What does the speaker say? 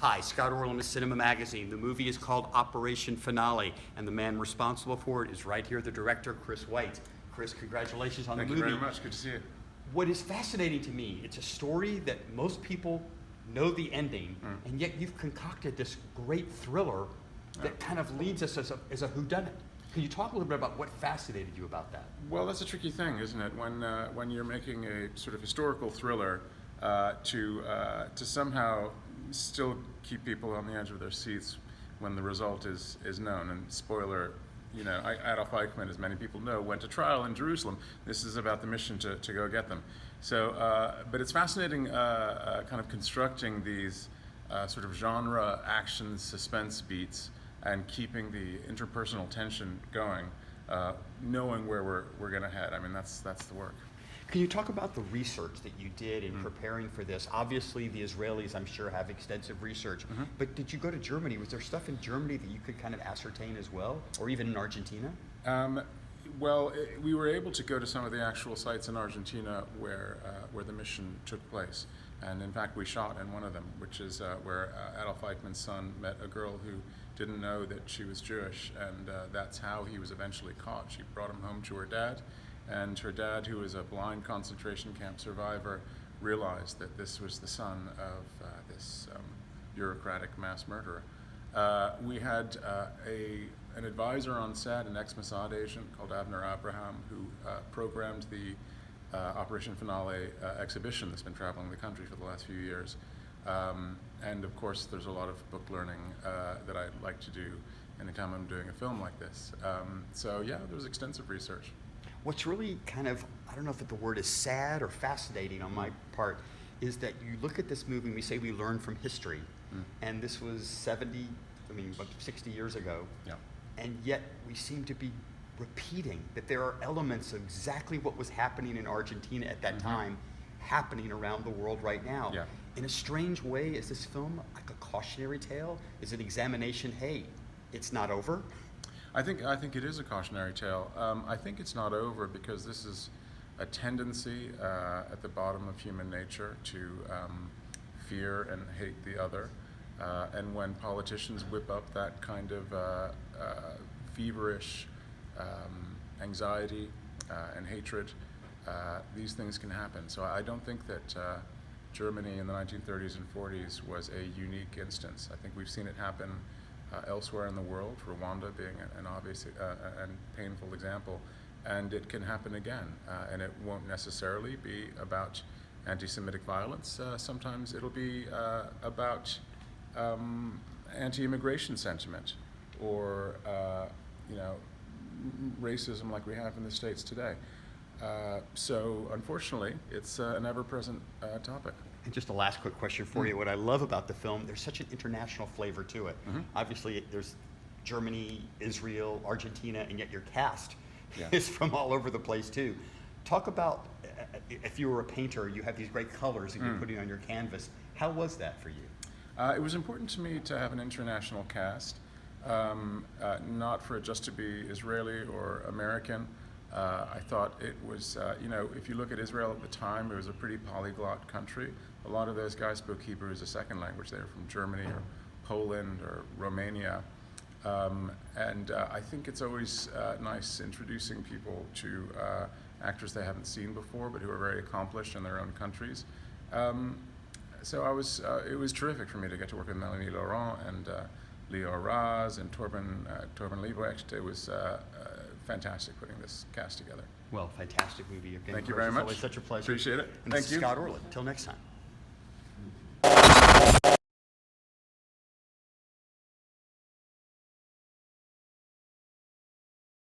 Hi, Scott Orlin with CINEMA-Magazin. The movie is called Operation Finale, and the man responsible for it is right here, the director, Chris Weitz. Chris, congratulations on the movie. Thank you very much. Good to see you. What is fascinating to me, it's a story that most people know the ending, and yet you've concocted this great thriller that kind of leads us as a whodunit. Can you talk a little bit about what fascinated you about that? Well, that's a tricky thing, isn't it? When you're making a sort of historical thriller, to somehow still keep people on the edge of their seats when the result is known. And spoiler, Adolf Eichmann, as many people know, went to trial in Jerusalem. This is about the mission to go get them. So, but it's fascinating kind of constructing these sort of genre action suspense beats and keeping the interpersonal tension going, knowing where we're going to head. I mean, that's the work. Can you talk about the research that you did in preparing for this? Obviously, the Israelis, I'm sure, have extensive research. But did you go to Germany? Was there stuff in Germany that you could kind of ascertain as well, or even in Argentina? We were able to go to some of the actual sites in Argentina where the mission took place. And in fact, we shot in one of them, which is where Adolf Eichmann's son met a girl who didn't know that she was Jewish, and that's how he was eventually caught. She brought him home to her dad, and her dad, who was a blind concentration camp survivor, realized that this was the son of this bureaucratic mass murderer. We had an advisor on set, an ex-Mossad agent called Avner Abraham, who programmed the Operation Finale exhibition that's been traveling the country for the last few years. And of course, there's a lot of book learning that I like to do anytime I'm doing a film like this. So yeah, there was extensive research. What's really kind of, I don't know if the word is sad or fascinating on my part, is that you look at this movie and we say we learn from history. And this was 60 years ago. Yeah. And yet we seem to be repeating that there are elements of exactly what was happening in Argentina at that time happening around the world right now. Yeah. In a strange way, is this film like a cautionary tale? Is it an examination, hey, it's not over? I think it is a cautionary tale. I think it's not over because this is a tendency at the bottom of human nature to fear and hate the other. And when politicians whip up that kind of feverish anxiety and hatred, these things can happen. So I don't think that Germany in the 1930s and 40s was a unique instance. I think we've seen it happen elsewhere in the world, Rwanda being an obvious and painful example, and it can happen again. And it won't necessarily be about anti-Semitic violence. Sometimes it'll be about anti-immigration sentiment or racism like we have in the States today. So unfortunately, it's an ever-present topic. And just a last quick question for you. What I love about the film, there's such an international flavor to it. Obviously, there's Germany, Israel, Argentina, and yet your cast is from all over the place too. Talk about, if you were a painter, you have these great colors that you're putting on your canvas. How was that for you? It was important to me to have an international cast, not for it just to be Israeli or American. I thought it was, if you look at Israel at the time, it was a pretty polyglot country. A lot of those guys spoke Hebrew as a second language. They were from Germany or Poland or Romania. And I think it's always nice introducing people to actors they haven't seen before, but who are very accomplished in their own countries. So it was terrific for me to get to work with Melanie Laurent and Leo Raz and Torben Liebrecht. It was fantastic putting this cast together. Well, fantastic movie. Thank you very much. It's always such a pleasure. Appreciate it. And Thank this you. is Scott Orlin. Until next time.